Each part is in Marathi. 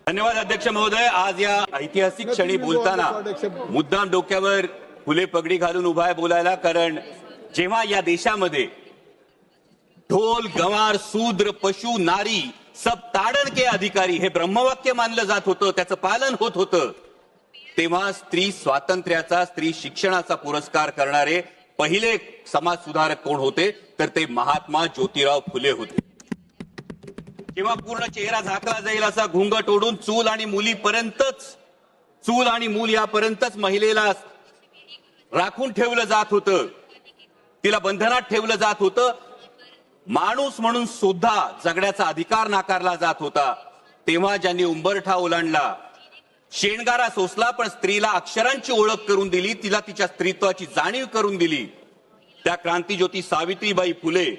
धन्यवाद अध्यक्ष महोदय. आज या ऐतिहासिक क्षणी बोलताना मुद्दाम डोक्यावर फुले पगडी घालून उभा आहे बोलायला, कारण जेव्हा या देशामध्ये ढोल गंवार शूद्र पशु नारी सब ताड़न के अधिकारी हे ब्रह्मवाक्य मानलं जात होतं, त्याचं पालन होत होतं, तेव्हा स्त्री स्वातंत्र्याचा स्त्री शिक्षणाचा पुरस्कार करणारे पहिले समाज सुधारक कोण होते तर ते महात्मा ज्योतिराव फुले होते. जेव्हा पूर्ण चेहरा झाकला जाईल असा घुंगट ओढून चूल आणि मुलीपर्यंतच, चूल आणि मूल यापर्यंतच महिलेला राखून ठेवलं जात होतं, तिला बंधनात ठेवलं जात होतं, माणूस म्हणून सुद्धा जगण्याचा अधिकार नाकारला जात होता, तेव्हा ज्यांनी उंबरठा ओलांडला, शेणगारा सोसला, पण स्त्रीला अक्षरांची ओळख करून दिली, तिला तिच्या स्त्रीत्वाची जाणीव करून दिली, त्या क्रांतीज्योती सावित्रीबाई फुले,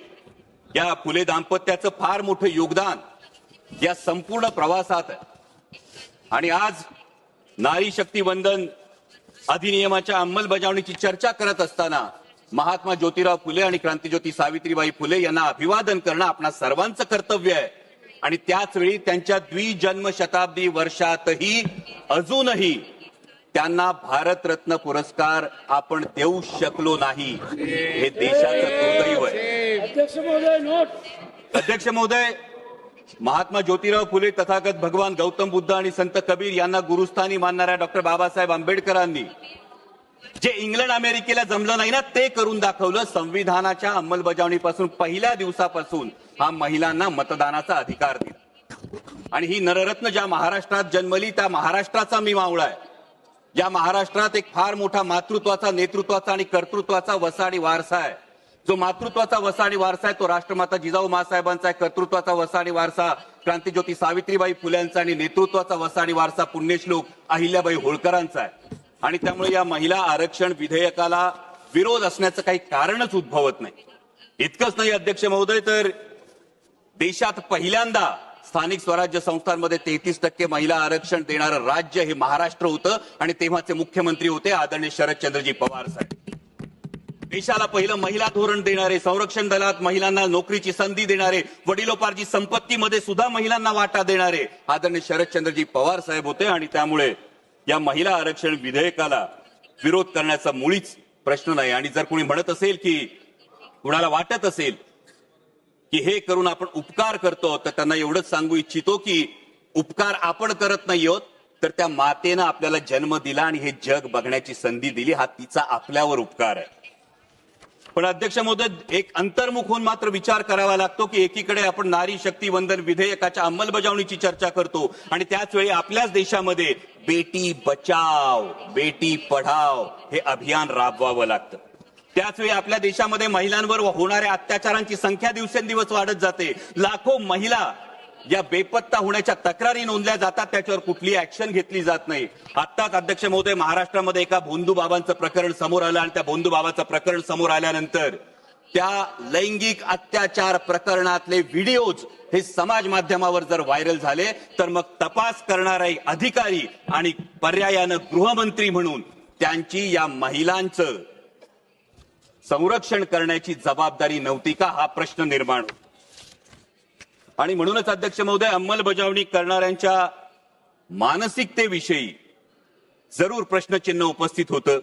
या फुले दाम्पत्याचं फार मोठं योगदान या संपूर्ण प्रवासात आहे. आणि आज नारी शक्ती वंदन अधिनियमाच्या अंमलबजावणीची चर्चा करत असताना महात्मा ज्योतिराव फुले आणि क्रांतीज्योती सावित्रीबाई फुले यांना अभिवादन करणं आपणा सर्वांचं कर्तव्य आहे. आणि त्याच वेळी त्यांच्या द्विजन्म शताब्दी वर्षातही अजूनही त्यांना भारतरत्न पुरस्कार आपण देऊ शकलो नाही, हे देशाचं दुर्दैव आहे. अध्यक्ष महोदय, महात्मा ज्योतिराव फुले, तथागत भगवान गौतम बुद्ध आणि संत कबीर यांना गुरुस्थानी मानणाऱ्या डॉक्टर बाबासाहेब आंबेडकरांनी जे इंग्लंड अमेरिकेला जमलं नाही ना ते करून दाखवलं. संविधानाच्या अंमलबजावणीपासून पहिल्या दिवसापासून हा महिलांना मतदानाचा अधिकार दिला. आणि ही नररत्न ज्या महाराष्ट्रात जन्मली त्या महाराष्ट्राचा मी मावळा आहे. या महाराष्ट्रात एक फार मोठा मातृत्वाचा, नेतृत्वाचा आणि कर्तृत्वाचा वसाडी वारसा आहे. जो मातृत्वाचा वसाडी वारसा आहे तो राष्ट्रमाता जिजाऊ माँसाहेबांचा आहे. कर्तृत्वाचा वसाडी वारसा क्रांतीज्योती सावित्रीबाई फुल्यांचा आणि नेतृत्वाचा वसाडी वारसा पुण्यश्लोक अहिल्याबाई होळकरांचा आहे. आणि त्यामुळे या महिला आरक्षण विधेयकाला विरोध असण्याचं काही कारणच उद्भवत नाही. इतकंच नाही अध्यक्ष महोदय, तर देशात पहिल्यांदा स्थानिक स्वराज्य संस्थांमध्ये 33% महिला आरक्षण देणारं राज्य हे महाराष्ट्र होतं आणि तेव्हाचे मुख्यमंत्री होते आदरणीय शरदचंद्रजी पवार साहेब. देशाला पहिलं महिला धोरण देणारे, संरक्षण दलात महिलांना नोकरीची संधी देणारे, वडिलोपार्जित संपत्तीमध्ये सुद्धा महिलांना वाटा देणारे आदरणीय शरदचंद्रजी पवार साहेब होते. आणि त्यामुळे या महिला आरक्षण विधेयकाला विरोध करण्याचा मुळीच प्रश्न नाही. आणि जर कोणी म्हणत असेल की कुणाला वाटत असेल की हे करून आपण उपकार करतो, तर त्यांना एवढंच सांगू इच्छितो की उपकार आपण करत नाही आहोत, तर त्या मातेनं आपल्याला जन्म दिला आणि हे जग बघण्याची संधी दिली, हा तिचा आपल्यावर उपकार आहे. पण अध्यक्ष महोदय, एक अंतर्मुख होऊन मात्र विचार करावा लागतो की एकीकडे आपण नारी शक्ती वंदन विधेयकाच्या अंमलबजावणीची चर्चा करतो आणि त्याच वेळी आपल्याच देशामध्ये बेटी बचाव बेटी पढाव हे अभियान राबवावं लागतं. त्याच वेळी आपल्या देशामध्ये महिलांवर होणाऱ्या अत्याचारांची संख्या दिवसेंदिवस वाढत जाते. लाखो महिला या बेपत्ता होण्याच्या तक्रारी नोंदल्या जातात, त्याच्यावर कुठली ऍक्शन घेतली जात नाही. आत्ताच अध्यक्ष महोदय महाराष्ट्रामध्ये एका भोंदू बाबांचं प्रकरण समोर आलं आणि त्या भोंदू बाबाचं प्रकरण समोर आल्यानंतर त्या लैंगिक अत्याचार प्रकरणातले व्हिडिओज हे समाज माध्यमावर जर व्हायरल झाले तर मग तपास करणारे अधिकारी आणि पर्यायानं गृहमंत्री म्हणून त्यांची या महिलांचं संरक्षण करण्याची जबाबदारी नव्हती का, हा प्रश्न निर्माण होतो. आणि म्हणूनच अध्यक्ष महोदय, अंमलबजावणी करणाऱ्यांच्या मानसिकतेविषयी जरूर प्रश्नचिन्ह उपस्थित होतं.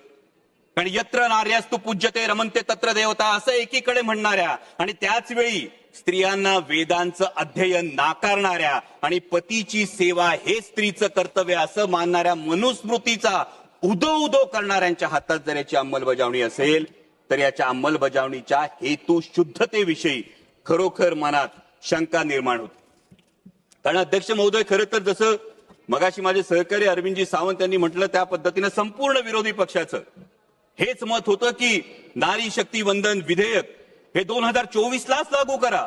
कारण यत्र नार्यास्तु पूज्यते रमन्ते तत्र देवता असं एकीकडे म्हणणाऱ्या आणि त्याच वेळी स्त्रियांना वेदांचं अध्ययन नाकारणाऱ्या आणि पतीची सेवा हे स्त्रीचं कर्तव्य असं मानणाऱ्या मनुस्मृतीचा उदो करणाऱ्यांच्या हातात जर याची अंमलबजावणी असेल तर याच्या अंमलबजावणीच्या हेतू शुद्धतेविषयी खरोखर मनात शंका निर्माण होते. कारण अध्यक्ष महोदय, खरं तर जसं मगाशी माझे सहकारी अरविंदजी सावंत यांनी म्हटलं त्या पद्धतीनं संपूर्ण विरोधी पक्षाचं हेच मत होतं की नारी शक्ती वंदन विधेयक हे 2024लाच लागू करा,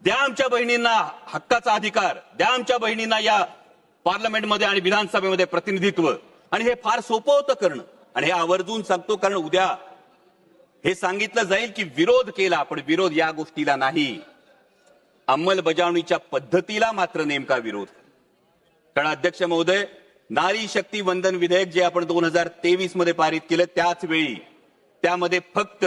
द्या आमच्या बहिणींना हक्काचा अधिकार, द्या आमच्या बहिणींना या पार्लमेंटमध्ये आणि विधानसभेमध्ये प्रतिनिधित्व. आणि हे फार सोपं होतं करणं. आणि हे आवर्जून सांगतो कारण उद्या हे सांगितलं जाईल की विरोध केला, पण विरोध या गोष्टीला नाही, अंमलबजावणीच्या पद्धतीला मात्र नेमका विरोध. कारण अध्यक्ष महोदय, नारी शक्ती वंदन विधेयक जे आपण 2023 मध्ये पारित केलं त्याच वेळी त्यामध्ये फक्त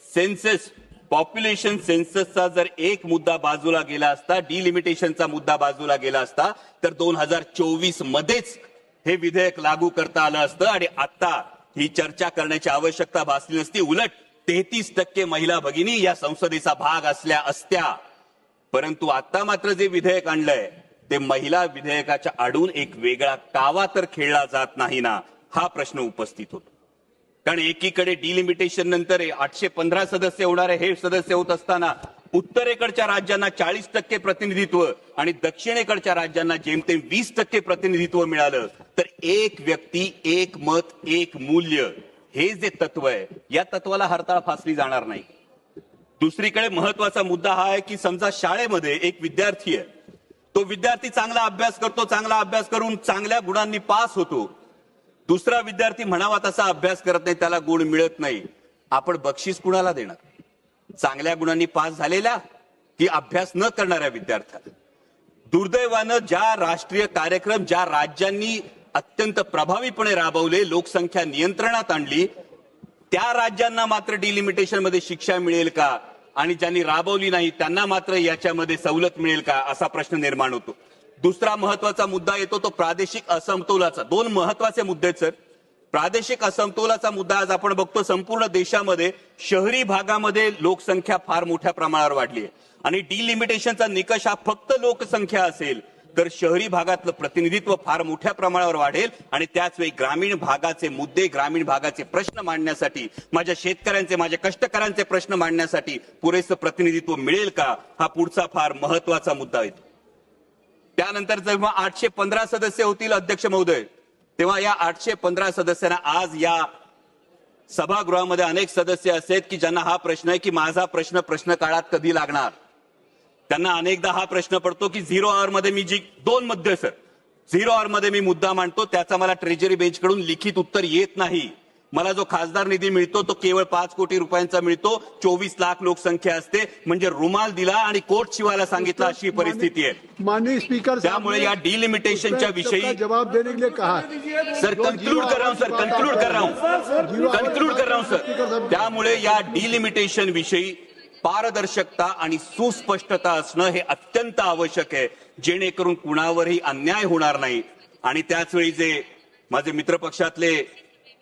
सेन्सस पॉप्युलेशन सेन्ससचा जर एक मुद्दा बाजूला गेला असता, डिलिमिटेशनचा मुद्दा बाजूला गेला असता, तर 2024 मध्येच हे विधेयक लागू करता आलं असतं आणि आता ही चर्चा करण्याची आवश्यकता भासली नसती. उलट 33% महिला भगिनी या संसदेचा भाग असल्या असत्या. परंतु आता मात्र जे विधेयक आणलंय ते महिला विधेयकाच्या आडून एक वेगळा कावा तर खेळला जात नाही ना, हा प्रश्न उपस्थित होतो. कारण एकीकडे डिलिमिटेशन नंतर 815 सदस्य होणारे हे सदस्य होत असताना उत्तरेकडच्या राज्यांना 40% प्रतिनिधित्व आणि दक्षिणेकडच्या राज्यांना जेमतेम 20% प्रतिनिधित्व मिळालं. तर एक व्यक्ती, एक मत, एक मूल्य, हे जे तत्व आहे या तत्वाला हरताळ फासली जाणार नाही. दुसरीकडे महत्वाचा मुद्दा हा आहे की समजा शाळेमध्ये एक विद्यार्थी आहे, तो विद्यार्थी चांगला अभ्यास करतो, चांगला अभ्यास करून चांगल्या गुणांनी पास होतो. दुसरा विद्यार्थी म्हणावा तसा अभ्यास करत नाही, त्याला गुण मिळत नाही. आपण बक्षीस कुणाला देणार? चांगल्या गुणांनी पास झालेल्या की अभ्यास न करणाऱ्या विद्यार्थ्याला? दुर्दैवानं ज्या राष्ट्रीय कार्यक्रम ज्या राज्यांनी अत्यंत प्रभावीपणे राबवले, लोकसंख्या नियंत्रणात आणली, त्या राज्यांना मात्र डिलिमिटेशन मध्ये शिक्षा मिळेल का आणि ज्यांनी राबवली नाही त्यांना मात्र याच्यामध्ये सवलत मिळेल का, असा प्रश्न निर्माण होतो. दुसरा महत्वाचा मुद्दा येतो तो प्रादेशिक असमतोलाचा. दोन महत्वाचे मुद्दे सर. प्रादेशिक असमतोलाचा मुद्दा आज आपण बघतो संपूर्ण देशामध्ये शहरी भागामध्ये लोकसंख्या फार मोठ्या प्रमाणावर वाढली आहे आणि डिलिमिटेशनचा निकष हा फक्त लोकसंख्या असेल तर शहरी भागातलं प्रतिनिधित्व फार मोठ्या प्रमाणावर वाढेल आणि त्याच वेळी ग्रामीण भागाचे मुद्दे, ग्रामीण भागाचे प्रश्न मांडण्यासाठी, माझ्या शेतकऱ्यांचे, माझ्या कष्टकऱ्यांचे प्रश्न मांडण्यासाठी पुरेसं प्रतिनिधित्व मिळेल का, हा पुढचा फार महत्वाचा मुद्दा आहे. त्यानंतर जेव्हा 815 सदस्य होतील अध्यक्ष महोदय, तेव्हा या 815 सदस्यांना आज या सभागृहामध्ये अनेक सदस्य असे आहेत की ज्यांना हा प्रश्न आहे की माझा प्रश्न काळात कधी लागणार. त्यांना अनेकदा हा प्रश्न पडतो की 0 आवर मध्ये मी जी 2 मध्ये सर 0 आवर मध्ये मी मुद्दा मांडतो त्याचा मला ट्रेजरी बेंचकडून लिखित उत्तर येत नाही. मला जो खासदार निधी मिळतो तो केवळ 5 कोटी रुपयांचा मिळतो. 24 लाख लोकसंख्या असते, म्हणजे रुमाल दिला आणि कोट शिवायला सांगितलं अशी परिस्थिती आहे. माननीय स्पीकर, त्यामुळे या डिलिमिटेशनच्या विषयी जवाब देने के लिए कहा सर, कंक्लूड कर रहा हूं सर. त्यामुळे या डिलिमिटेशन विषयी पारदर्शकता आणि सुस्पष्टता असणं हे अत्यंत आवश्यक आहे, जेणेकरून कुणावरही अन्याय होणार नाही. आणि त्याच वेळी जे माझे मित्रपक्षातले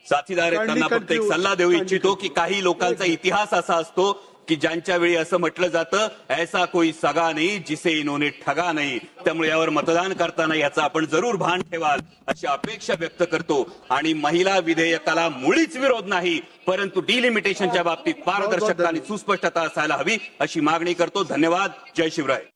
साथीदार आहेत त्यांना फक्त एक सल्ला देऊ इच्छितो की काही लोकांचा इतिहास असा असतो की ज्यांच्या वेळी असं म्हटलं जातं ऐसा कोई सगा नाही जिसे इन्होंने ठगा नाही. त्यामुळे यावर मतदान करताना याचा आपण जरूर भान ठेवाल अशी अपेक्षा व्यक्त करतो. आणि महिला विधेयकाला मुळीच विरोध नाही, परंतु डिलिमिटेशनच्या बाबतीत पारदर्शकता आणि सुस्पष्टता असायला हवी अशी मागणी करतो. धन्यवाद. जय शिवराय.